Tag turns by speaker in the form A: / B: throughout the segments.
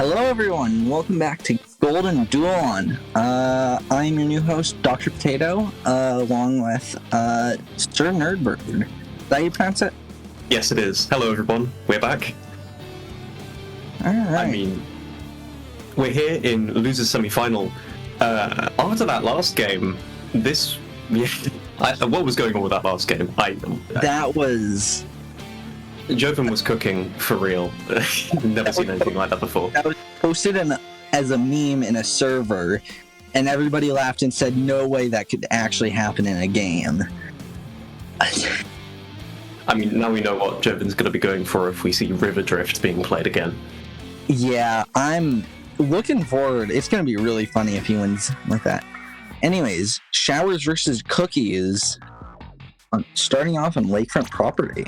A: Hello everyone, welcome back to Golden Duel On. I'm your new host, Dr. Potato, along with Sir Nerdbird. Is that how you pronounce it?
B: Yes, it is. Hello everyone, we're back.
A: Alright.
B: I mean, we're here in Losers Semi-Final. After that last game, what was going on with that last game?
A: That was...
B: Joven was cooking for real. Never seen anything like that before.
A: That was posted as a meme in a server, and everybody laughed and said, no way that could actually happen in a game.
B: I mean, now we know what Joven's going to be going for if we see River Drift being played again.
A: Yeah, I'm looking forward. It's going to be really funny if he wins with that. Anyways, Showers versus Cookies, starting off on lakefront property.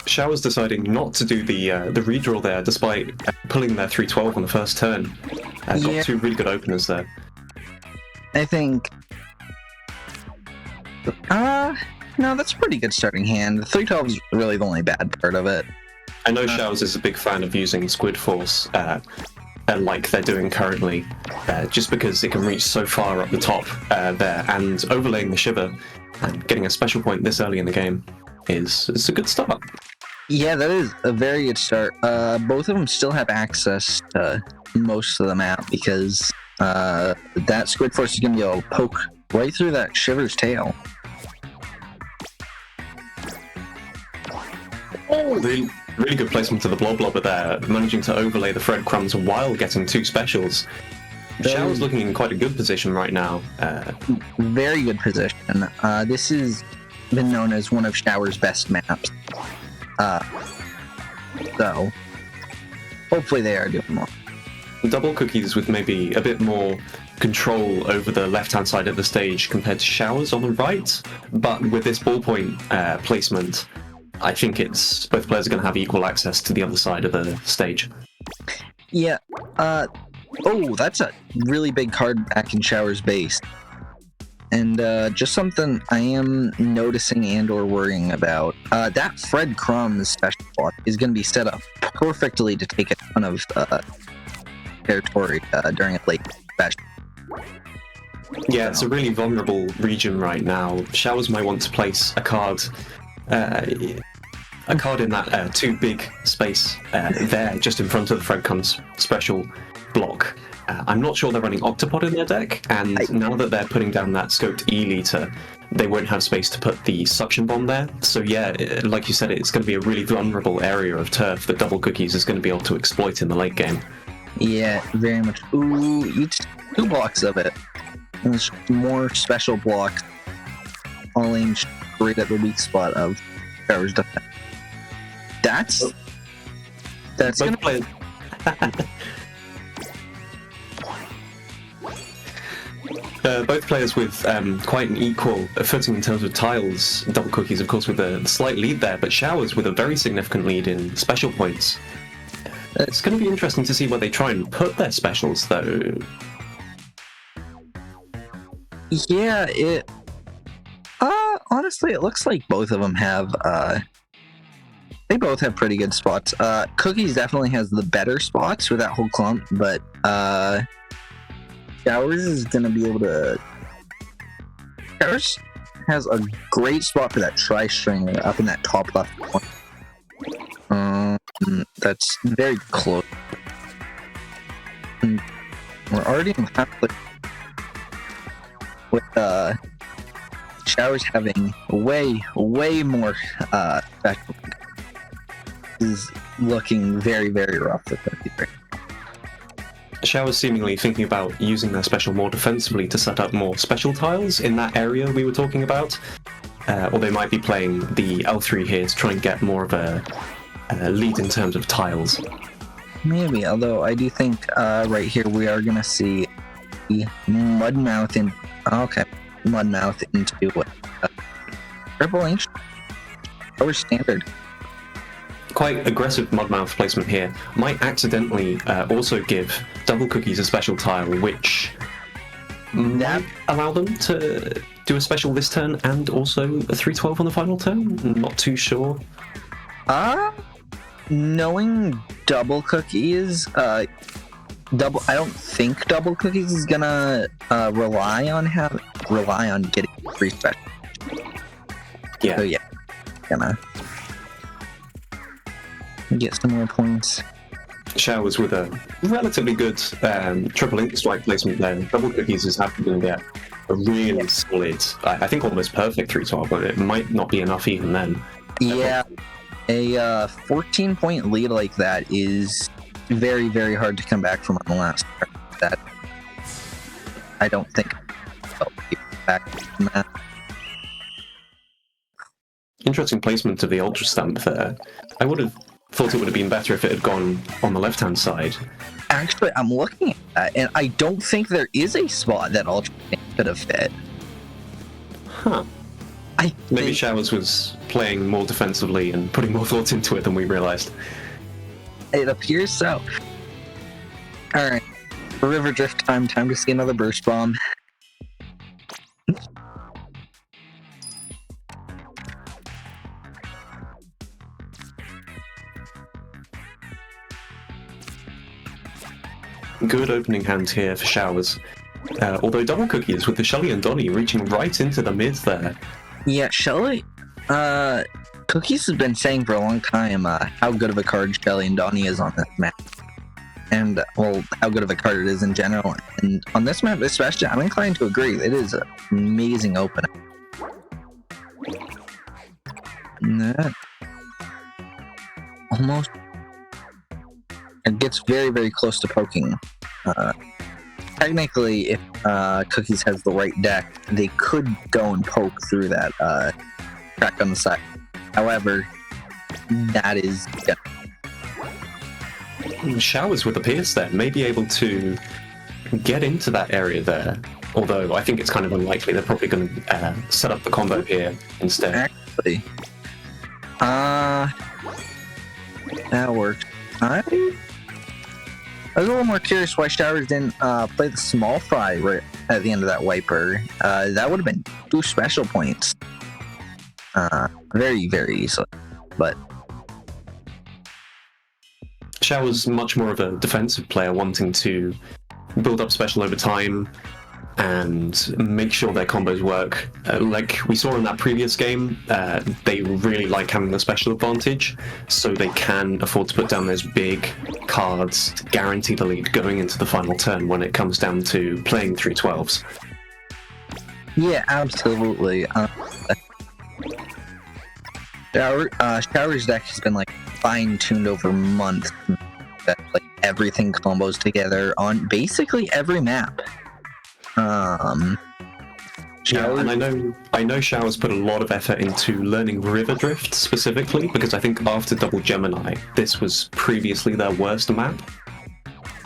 B: Showers deciding not to do the redraw there, despite pulling their 312 on the first turn. Got two really good openers there.
A: I think... no, that's a pretty good starting hand. The 312 is really the only bad part of it.
B: I know Showers is a big fan of using Squid Force, like they're doing currently, just because it can reach so far up the top there, and overlaying the Shiver and getting a special point this early in the game is a good start.
A: Yeah, that is a very good start. Both of them still have access to most of the map because that Squid Force is going to be able to poke right through that Shiver's tail.
B: Oh, really good placement of the Blob Blobber there, managing to overlay the breadcrumbs while getting two specials. Showers looking in quite a good position right now.
A: Very good position. This has been known as one of Showers' best maps. So, hopefully they are doing more.
B: Double Cookies with maybe a bit more control over the left-hand side of the stage compared to Showers on the right, but with this ballpoint placement, I think it's both players are going to have equal access to the other side of the stage.
A: Yeah, oh, that's a really big card back in Showers' base. And just something I am noticing and or worrying about, that Fred Crumb's special block is going to be set up perfectly to take a ton of territory during a late special.
B: Yeah, it's a really vulnerable region right now. Showers might want to place a card in that too big space there, just in front of the Fred Crumb's special block. I'm not sure they're running Octopod in their deck, and now that they're putting down that scoped E-liter, they won't have space to put the suction bomb there. So yeah, like you said, it's going to be a really vulnerable area of turf that Double Cookies is going to be able to exploit in the late game.
A: Yeah, very much. Ooh, each 2 blocks of it. And there's more special blocks, all aimed straight at the weak spot of Showers' defense. That's going to play.
B: Both players with quite an equal footing in terms of tiles. Double Cookies, of course, with a slight lead there, but Showers with a very significant lead in special points. It's going to be interesting to see where they try and put their specials, though.
A: Yeah, honestly, it looks like both of them have, they both have pretty good spots. Cookies definitely has the better spots for that whole clump, but, Showers is going to be able to... Showers has a great spot for that tri-stringer up in that top left corner. That's very close. And we're already in conflict with Showers having way more special. Is looking very, very rough for Cookies right now.
B: Showers seemingly thinking about using their special more defensively to set up more special tiles in that area we were talking about. Or they might be playing the L3 here to try and get more of a lead in terms of tiles.
A: Maybe, although I do think right here we are going to see Mudmouth in... Okay, Mudmouth into what? Triple H? Or standard.
B: Quite aggressive Mudmouth placement here. Might accidentally also give Double Cookies a special tile, which might allow them to do a special this turn and also a 312 on the final turn. Not too sure.
A: Knowing Double Cookies, I don't think Double Cookies is gonna rely on getting free special.
B: Yeah.
A: So yeah, gonna get some more points.
B: Showers with a relatively good triple ink strike placement there. Double Cookies is actually going to get a really solid, I think almost perfect 3-12, but it might not be enough even then.
A: Yeah, a 14-point lead like that is very, very hard to come back from on the last part. That I don't think I'll get back from that.
B: Interesting placement of the Ultra Stamp there. I would have thought it would have been better if it had gone on the left-hand side.
A: Actually, I'm looking at that, and I don't think there is a spot that Ultra could have fit.
B: Huh. Maybe Showers was playing more defensively and putting more thought into it than we realized.
A: It appears so. Alright. River Drift time. Time to see another Burst Bomb.
B: Good opening hand here for Showers. Although Double Cookies with the Shelly and Donnie reaching right into the mid there.
A: Yeah, Shelly. Cookies has been saying for a long time how good of a card Shelly and Donnie is on this map. And, well, how good of a card it is in general. And on this map especially, I'm inclined to agree. It is an amazing opener. And that almost... It gets very, very close to poking. Technically, if Cookies has the right deck, they could go and poke through that crack on the side. However, that is... Yeah.
B: Showers with the Pierce there may be able to get into that area there. Although I think it's kind of unlikely. They're probably going to set up the combo here instead.
A: Actually, that worked. I was a little more curious why Showers didn't play the small fry right at the end of that wiper. That would have been 2 special points. Very, very easily. But
B: Showers much more of a defensive player, wanting to build up special over time and make sure their combos work. Like we saw in that previous game, they really like having the special advantage, so they can afford to put down those big cards to guarantee the lead going into the final turn when it comes down to playing 3-12s.
A: yeah, absolutely. Shower's deck has been like fine-tuned over months. That like everything combos together on basically every map.
B: Yeah, and I know Showers put a lot of effort into learning River Drift specifically, because I think after Double Gemini, this was previously their worst map.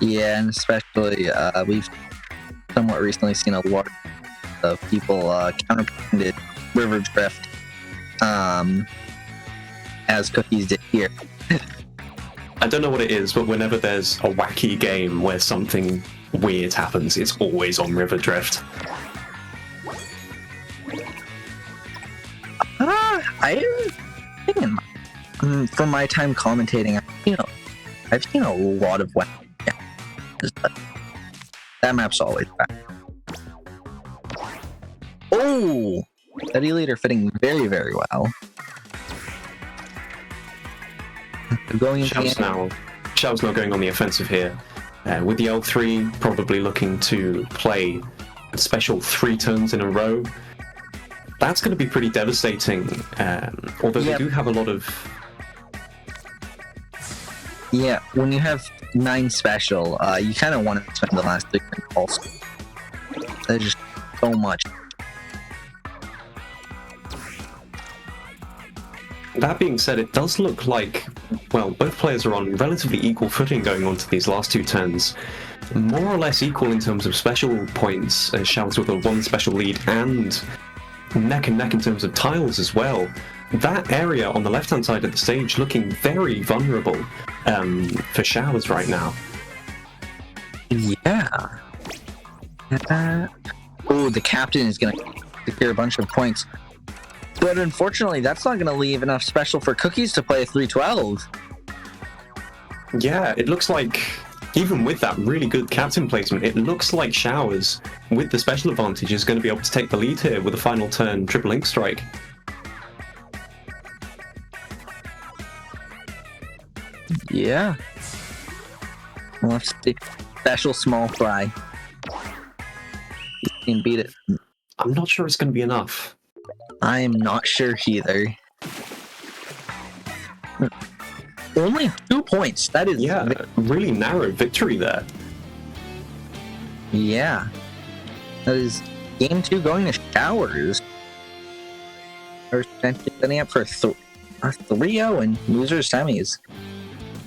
A: Yeah, and especially we've somewhat recently seen a lot of people counterpinned River Drift as Cookies did here.
B: I don't know what it is, but whenever there's a wacky game where something weird happens, it's always on River Drift.
A: From my time commentating, I've seen a lot of wacky games, but that map's always back. Oh! Steady leader fitting very, very well. Going
B: Show's now going on the offensive here. With the L3 probably looking to play a special 3 turns in a row. That's going to be pretty devastating, although they do have a lot of...
A: Yeah, when you have 9 special, you kind of want to spend the last 3 turns also. There's just so much.
B: That being said, it does look like, well, both players are on relatively equal footing going on to these last 2 turns. More or less equal in terms of special points, Showers with a 1 special lead, and neck and neck in terms of tiles as well. That area on the left-hand side of the stage looking very vulnerable for Showers right now.
A: Yeah. Oh, the captain is going to secure a bunch of points. But unfortunately, that's not going to leave enough special for Cookies to play a 3-12.
B: Yeah, it looks like, even with that really good captain placement, it looks like Showers, with the special advantage, is going to be able to take the lead here with a final turn triple link strike.
A: Yeah. We'll have to see. Special small fry. You can beat it.
B: I'm not sure it's going to be enough.
A: I am not sure either. Only 2 points. That is...
B: Yeah, really narrow victory there.
A: Yeah. That is game 2 going to Showers. Or setting up for a 3-0 and losers semis.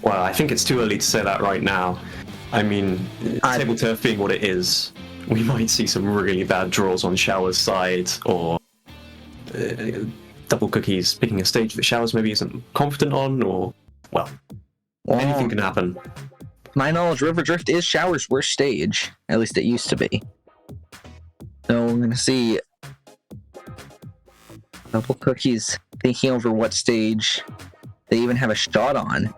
B: Well, I think it's too early to say that right now. I mean, table turf being what it is, we might see some really bad draws on Showers' side, or Double Cookies picking a stage that Showers maybe isn't confident on, or, well, anything can happen.
A: My knowledge, River Drift is Showers' worst stage. At least it used to be. So we're going to see Double Cookies thinking over what stage they even have a shot on.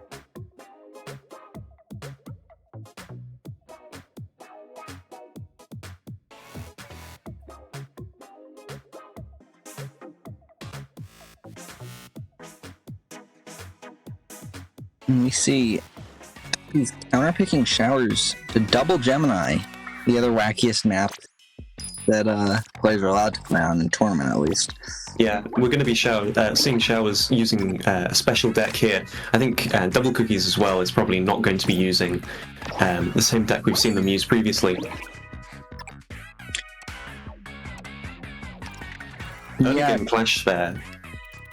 A: And we see he's counterpicking Showers to double Gemini, the other wackiest map that players are allowed to play on in tournament, at least.
B: Yeah, we're going to be seeing Showers using a special deck here. I think Double Cookies as well is probably not going to be using the same deck we've seen them use previously. Early game clash there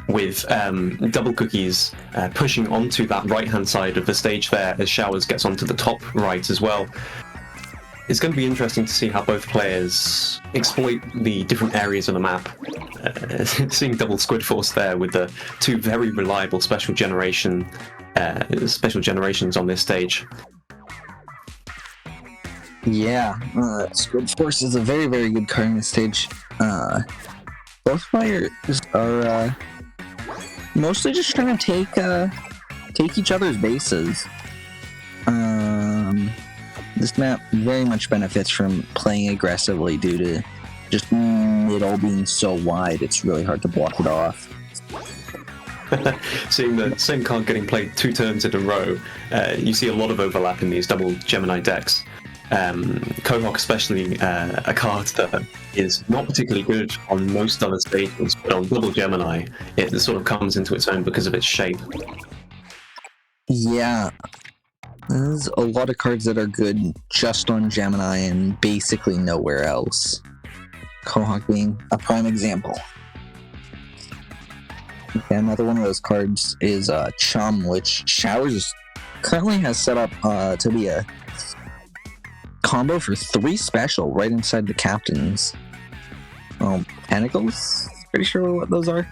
B: with Double Cookies pushing onto that right-hand side of the stage there as Showers gets onto the top right as well. It's going to be interesting to see how both players exploit the different areas of the map. Seeing Double Squid Force there with the 2 very reliable special generations on this stage.
A: Yeah, Squid Force is a very, very good card in this stage. Both players are mostly just trying to take each other's bases. This map very much benefits from playing aggressively due to just it all being so wide. It's really hard to block it off.
B: Seeing the same card getting played 2 turns in a row, you see a lot of overlap in these double Gemini decks. Cohawk especially, a card that is not particularly good on most other stages, but on double Gemini, it sort of comes into its own because of its shape.
A: Yeah. There's a lot of cards that are good just on Gemini and basically nowhere else. Cohawk being a prime example. Okay, another one of those cards is Chum, which Showers currently has set up to be a combo for 3 special right inside the captains. Pentacles? Pretty sure what those are.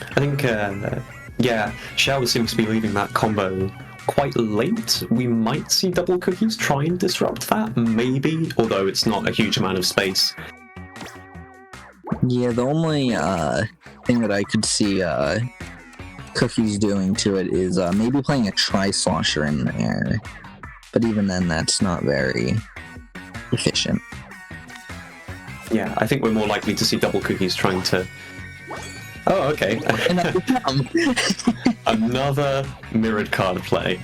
B: I think, yeah, Showers seems to be leaving that combo quite late. We might see Double Cookies try and disrupt that, maybe, although it's not a huge amount of space.
A: Yeah, the only thing that I could see Cookies doing to it is maybe playing a Tri-Slosher in there. But even then, that's not very efficient.
B: Yeah, I think we're more likely to see Double Cookies trying to... Oh, okay. Another mirrored card play.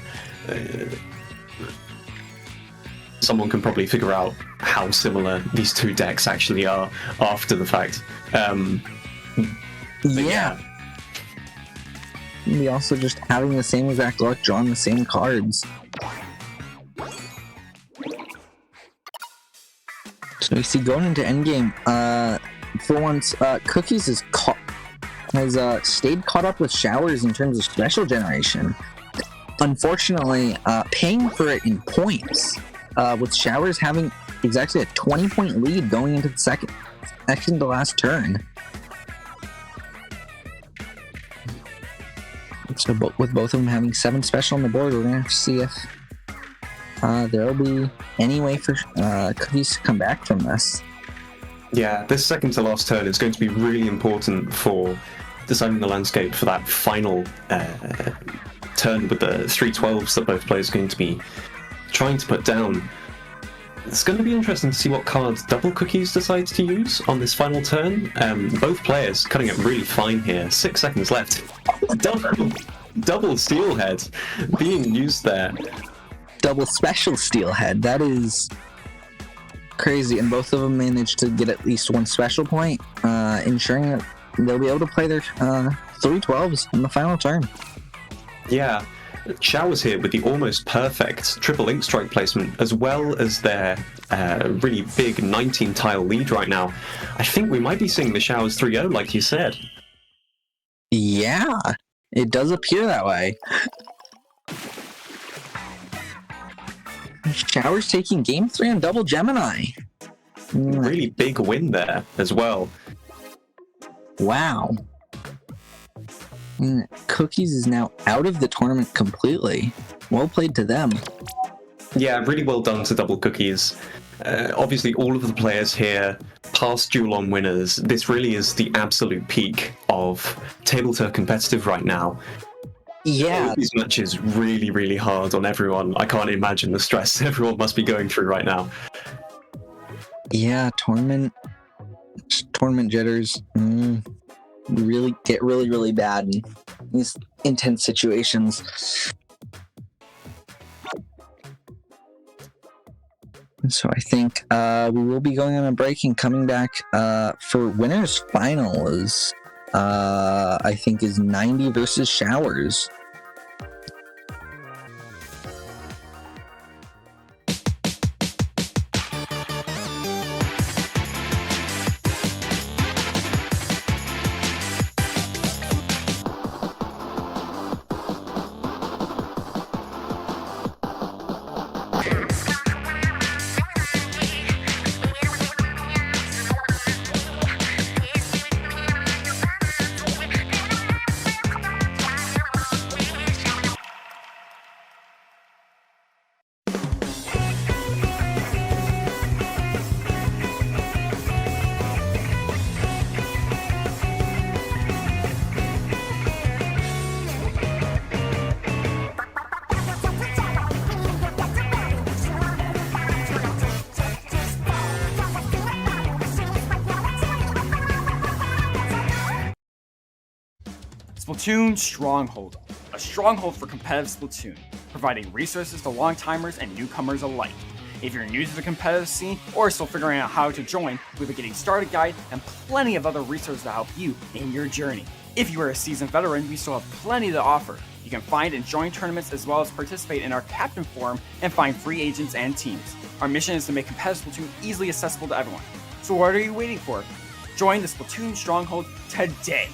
B: Someone can probably figure out how similar these 2 decks actually are after the fact.
A: Yeah. We also just having the same exact luck, drawing the same cards. So we see going into endgame, for once, Cookies has stayed caught up with Showers in terms of special generation. Unfortunately, paying for it in points, with Showers having exactly a 20-point lead going into the second to last turn. So with both of them having 7 special on the board, we're going to have to see if there'll be any way for Cookies to come back from this.
B: Yeah, this second to last turn is going to be really important for deciding the landscape for that final turn with the 312s that both players are going to be trying to put down. It's going to be interesting to see what cards DblCookies decides to use on this final turn. Both players cutting it really fine here. 6 seconds left. Double Steelhead being used there.
A: Double special Steelhead. That is crazy. And both of them managed to get at least one special point, ensuring that they'll be able to play their 312s in the final turn.
B: Yeah. Showers here with the almost perfect triple ink strike placement, as well as their really big 19-tile lead right now. I think we might be seeing the Showers 3-0, like you said.
A: Yeah, it does appear that way. Showers taking game 3 on Double Gemini.
B: Really big win there as well.
A: Wow. Cookies is now out of the tournament completely. Well played to them.
B: Yeah, really well done to DblCookies. Obviously, all of the players here, past Duel On winners. This really is the absolute peak of tabletop competitive right now.
A: Yeah.
B: All these matches really, really hard on everyone. I can't imagine the stress everyone must be going through right now.
A: Yeah, tournament jitters. Really get really bad in these intense situations. So I think we will be going on a break and coming back for winners finals. I think is 90 versus Showers.
C: Splatoon Stronghold, a stronghold for competitive Splatoon, providing resources to long-timers and newcomers alike. If you're new to the competitive scene or still figuring out how to join, we have a getting started guide and plenty of other resources to help you in your journey. If you are a seasoned veteran, we still have plenty to offer. You can find and join tournaments as well as participate in our Captain Forum and find free agents and teams. Our mission is to make competitive Splatoon easily accessible to everyone. So what are you waiting for? Join the Splatoon Stronghold today!